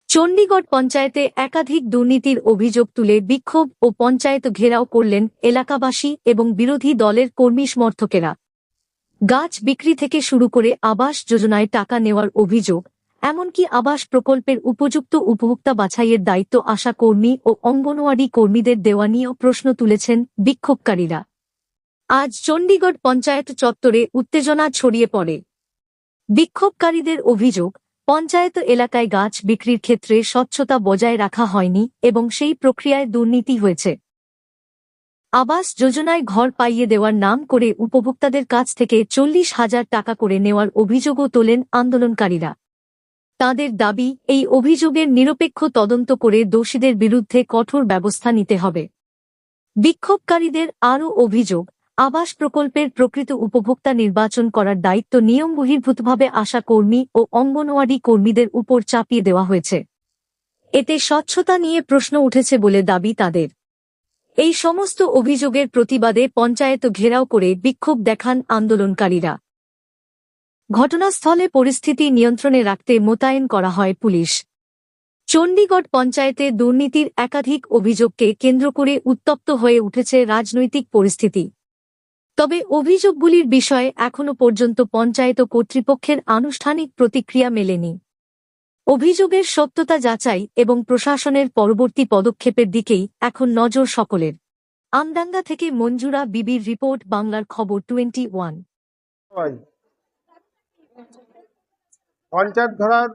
চণ্ডীগড় পঞ্চায়েতে একাধিক দুর্নীতির অভিযোগ তুলে বিক্ষোভ ও পঞ্চায়েত ঘেরাও করলেন এলাকাবাসী এবং বিরোধী দলের কর্মী সমর্থকেরা। গাছ বিক্রি থেকে শুরু করে আবাস যোজনায় টাকা নেওয়ার অভিযোগ, এমনকি আবাস প্রকল্পের উপযুক্ত উপভোক্তা বাছাইয়ের দায়িত্ব আশা কর্মী ও অঙ্গনওয়াড়ি কর্মীদের দেওয়া নিয়েও প্রশ্ন তুলেছেন বিক্ষোভকারীরা। আজ চণ্ডীগড় পঞ্চায়েত চত্বরে উত্তেজনা ছড়িয়ে পড়ে। বিক্ষোভকারীদের অভিযোগ, পঞ্চায়েত এলাকায় গাছ বিক্রির ক্ষেত্রে স্বচ্ছতা বজায় রাখা হয়নি এবং সেই প্রক্রিয়ায় দুর্নীতি হয়েছে। আবাস যোজনায় ঘর পাইয়ে দেওয়ার নাম করে উপভোক্তাদের কাছ থেকে 40,000 টাকা করে নেওয়ার অভিযোগও তোলেন আন্দোলনকারীরা। তাঁদের দাবি, এই অভিযোগের নিরপেক্ষ তদন্ত করে দোষীদের বিরুদ্ধে কঠোর ব্যবস্থা নিতে হবে। বিক্ষোভকারীদের আরও অভিযোগ, আবাস প্রকল্পের প্রকৃত উপভোক্তা নির্বাচন করার দায়িত্ব নিয়মবহির্ভূতভাবে আশা কর্মী ও অঙ্গনওয়াড়ি কর্মীদের উপর চাপিয়ে দেওয়া হয়েছে। এতে স্বচ্ছতা নিয়ে প্রশ্ন উঠেছে বলে দাবি তাদের। এই সমস্ত অভিযোগের প্রতিবাদে পঞ্চায়েত ঘেরাও করে বিক্ষোভ দেখান আন্দোলনকারীরা। ঘটনাস্থলে পরিস্থিতি নিয়ন্ত্রণে রাখতে মোতায়েন করা হয় পুলিশ। চণ্ডীগড় পঞ্চায়েতে দুর্নীতির একাধিক অভিযোগকে কেন্দ্র করে উত্তপ্ত হয়ে উঠেছে রাজনৈতিক পরিস্থিতি। তবে অভিযোগগুলির বিষয়ে এখনো পর্যন্ত পঞ্চায়েত কর্তৃপক্ষের আনুষ্ঠানিক প্রতিক্রিয়া মেলেনি। অভিযোগের সত্যতা যাচাই এবং প্রশাসনের পরবর্তী পদক্ষেপের দিকেই এখন নজর সকলের। আমডাঙ্গা থেকে মঞ্জুরা বিবির রিপোর্ট, বাংলার খবর 21। পঞ্চায়েত ধরার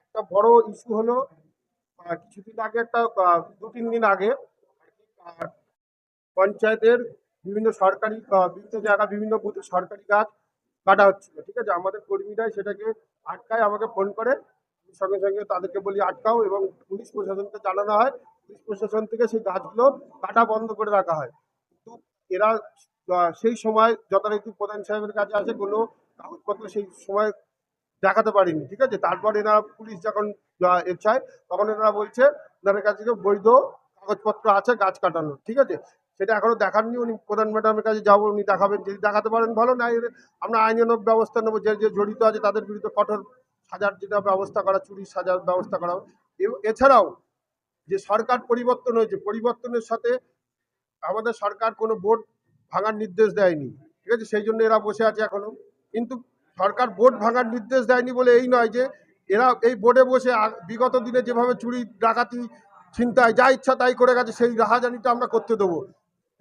একটা বড় ইস্যু হলো, কিছুদিন আগে একটা 2-3 দিন আগে পঞ্চায়েতের বিভিন্ন সরকারি বিভিন্ন জায়গা বিভিন্ন বুথে সরকারি গাছ কাটা হচ্ছিল। ঠিক আছে, আমাদের কর্মীরাই সেটাকে আটকায়, আমাকে ফোন করে, সঙ্গে সঙ্গে তাদেরকে বলি আটকাও, এবং পুলিশ প্রশাসনকে জানানো হয়। পুলিশ প্রশাসন থেকে সেই গাছগুলো কাটা বন্ধ করে রাখা হয়। কিন্তু এরা সেই সময় যথারীতি প্রধান সাহেবের কাছে আসে, কোনো কাগজপত্র সেই সময় দেখাতে পারিনি। ঠিক আছে, তারপর এরা পুলিশ যখন চায় তখন এরা বলছে এনাদের কাছে বৈধ কাগজপত্র আছে গাছ কাটানোর। ঠিক আছে, সেটা এখনো দেখাননি। উনি প্রধান ম্যাডামের কাছে যাবো, উনি দেখাবেন, যদি দেখাতে পারেন ভালো, না আমরা আইনানুগ ব্যবস্থা নেবো। যে যে জড়িত আছে তাদের বিরুদ্ধে কঠোর সাজার যেটা ব্যবস্থা করা, চুরির সাজার ব্যবস্থা করা। এছাড়াও যে সরকার পরিবর্তন হয়েছে, পরিবর্তনের সাথে আমাদের সরকার কোনো বোর্ড ভাঙার নির্দেশ দেয়নি। ঠিক আছে, সেই জন্য এরা বসে আছে এখনো। কিন্তু সরকার বোর্ড ভাঙার নির্দেশ দেয়নি বলে এই নয় যে এরা এই বোর্ডে বসে বিগত দিনে যেভাবে চুরি ডাকাতি ছিনতাই যা ইচ্ছা তাই করে গেছে, সেই রাহাজানিটা আমরা করতে দেবো।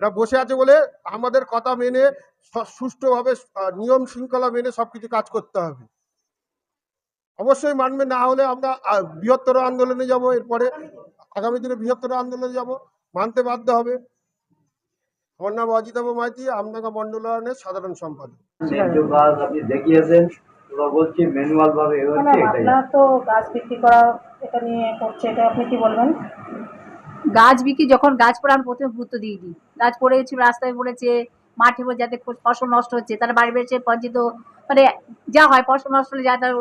এরা বসে আছে বলে আমাদের কথা মেনে সুষ্ঠুভাবে নিয়ম শৃঙ্খলা মেনে সবকিছু কাজ করতে হবে। অবশ্যই মানবে, না হলে আমরা বৃহত্তর আন্দোলনে যাব। এরপরে আগামী দিনে বৃহত্তর আন্দোলনে যাব, মানতে বাধ্য হবে। আমার নাম অজিতাভ মাইতি, আমডাঙ্গা মন্ডলায়নের সাধারণ সম্পাদক। আপনি দেখিয়েছেন, বলছি ম্যানুয়াল ভাবে আপনার তো গাছ বিক্রি করা এটা নিয়ে করছে, এটা আপনি কি বলবেন? গাছ বিক্রি যখন গাছ পড়ে আমি প্রথমে গুরুত্ব দিইনি। গাছ পড়ে গেছে, রাস্তায় পড়েছে, মাঠে পড়ে, যাতে ফসল নষ্ট হচ্ছে, তারা বাড়ি বেড়েছে পঞ্চায়েত, মানে যা হয় ফসল নষ্ট হলে যা তার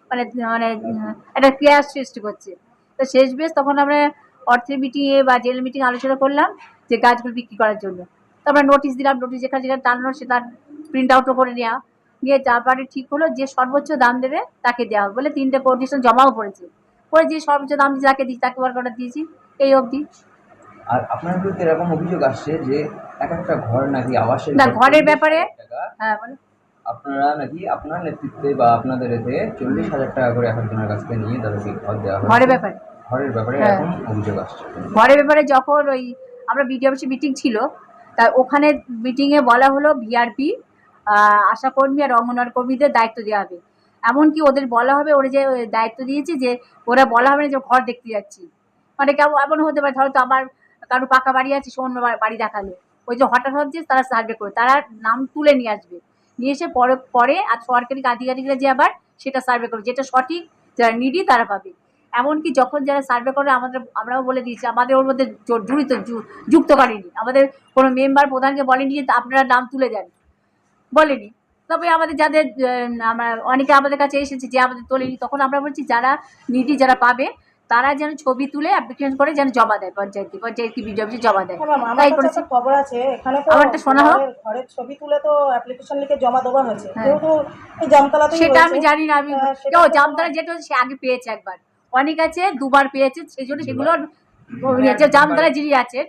মানে মানে একটা ক্রিয়ার সৃষ্টি করছে। তো শেষ বেশ তখন আমরা অর্থের মিটিংয়ে বা জেল মিটিং আলোচনা করলাম যে গাছগুলো বিক্রি করার জন্য। তো আমরা নোটিশ দিলাম, নোটিশ যেখানে যেখানে টানানো সে তার প্রিন্ট আউটও করে নেওয়া, নিয়ে তারপরে ঠিক হলো যে সর্বোচ্চ দাম দেবে তাকে দেওয়া হবে বলে 3টে কন্ডিশন জমাও পড়েছে। পরে যে সর্বোচ্চ দাম যাকে দিই তাকে ওয়ার্ক অর্ডার দিয়েছি এই অবধি। আর আপনার বিরুদ্ধে এরকম অভিযোগ আসছে যে এক একটা ঘর নাকি আবাসের না, ঘরের ব্যাপারে হ্যাঁ বলে আপনারা নাকি আপনার নেতৃত্বে বা আপনাদের এতে 40,000 টাকা করে একজনের কাছ থেকে নিয়ে তাদেরকে ঘর দেওয়া হয়। ঘরের ব্যাপারে এরকম অভিযোগ আসছে। ঘরের ব্যাপারে যখন ওই আমরা বিডিও অফিসে মিটিং ছিল, তা ওখানে মিটিংয়ে বলা হলো ভিআরপি আশা কর্মী আর অঙ্গনওয়াড়ি কর্মীদের দায়িত্ব দেওয়া হবে। এমনকি ওদের বলা হবে, ওরা যে দায়িত্ব দিয়েছে যে ওরা বলা হবে না যে ঘর দেখতে যাচ্ছি, মানে কেমন এমন হতে পারে, ধরো তো আমার কারো পাকা বাড়ি আছে, সে অন্য বাড়ি দেখালো, ওই যে হঠাৎ হচ্ছে তারা সার্ভে করে তারা নাম তুলে নিয়ে আসবে, নিয়ে এসে পরে আর সরকারি আধিকারিকরা যে আবার সেটা সার্ভে করে, যেটা সঠিক যারা নিডি তারা পাবে। এমনকি যখন যারা সার্ভে করে আমরাও বলে দিয়েছি, আমাদের ওর মধ্যে জড়িত যুক্ত করেনি, আমাদের কোনো মেম্বার প্রধানকে বলেনি যে আপনারা নাম তুলে দেন, বলেনি। তবে আমাদের যাদের আমরা অনেকে আমাদের কাছে এসেছে যে আমাদের তোলেনি, তখন আমরা বলছি যারা নিডি যারা পাবে তারা যেন ছবি তুলে অ্যাপ্লিকেশন করে যেন জমা দেয় পঞ্চায়েত কি বিডিও অফিসে জমা দেয়। তাই করেছে। খবর আছে এখানে তো আমারটা শোনা হোক, ঘরের ছবি তুলে তো অ্যাপ্লিকেশন লিখে জমা দেওয়া হয়েছে, যেহেতু এই জামতলাতে সেটা আমি জানি না। আমি জামতলা যেটা সে আগে পেয়েছে একবার, অনেক আছে দুবার পেয়েছে, সেই জন্য সেগুলো জামতলা যিনি আছেন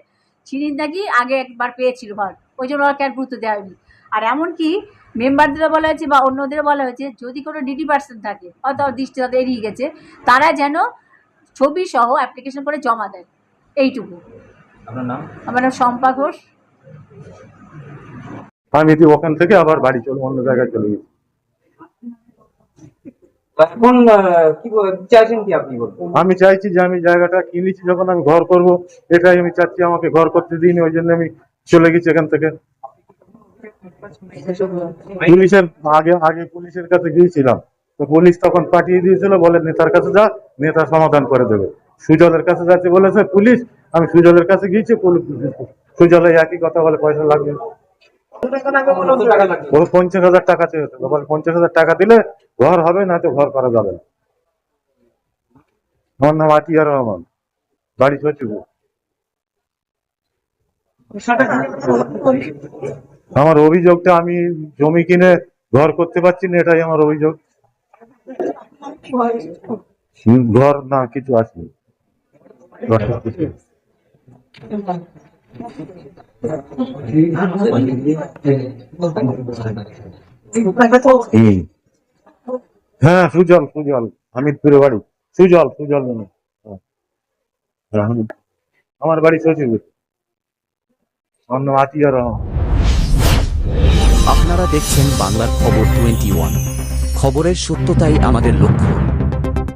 তিনি নাকি আগে একবার পেয়েছিল ঘর, ওই জন্য ওরা কেন গুরুত্ব দেওয়া হয়নি। আর এমনকি মেম্বারদেরও বলা হয়েছে বা অন্যদেরও বলা হয়েছে যদি কোনো নিডি পার্সন থাকে অথবা দৃষ্টি তাদের এড়িয়ে গেছে, তারা যেন ছবি সহ অ্যাপ্লিকেশন করে জমা দেয়, এইটুকু। আপনার নাম? আমার নাম শম্পা ঘোষ। আমি ওখান থেকে আবার বাড়ি চলে অন্য জায়গায় চলে গেছি। এখন কি চাইছেন কি আপনি বলুন? আমি চাইছি যে আমি জায়গাটা কিনেছি যখন আমি ঘর করব, এটাই আমি চাচ্ছি, আমাকে ঘর করতে দিইনি, ওই জন্য আমি চলে গেছি এখান থেকে। পুলিশের আগে পুলিশের কাছে গিয়েছিলাম, তো পুলিশ তখন পাঠিয়ে দিয়েছিল, বলে নেতার কাছে যা, নেতা সমাধান করে দেবে। সুজলের কাছে যাচ্ছে বলেছে পুলিশ, আমি সুজলের কাছে গিয়েছি, সুজলে একই কথা বলে পয়সা লাগবে। ও 50,000 টাকা চেয়েছিল, বলে 50,000 টাকা দিলে ঘর হবে, না তো ঘর করা যাবে না। আমার নাম আতিয়ার রহমান, বাড়ি সচিব। আমার অভিযোগটা আমি জমি কিনে ঘর করতে পারছি না, এটাই আমার অভিযোগ। ঘর না কিছু আসেনি। হ্যাঁ সুজল, হামিদপুরে বাড়ি। সুজল মানে আমার বাড়ি সচিব। আমার নাম আতিয়ার রহমান। আপনারা দেখছেন বাংলার খবর 21। খবরের সত্যতাই আমাদের লক্ষ্য।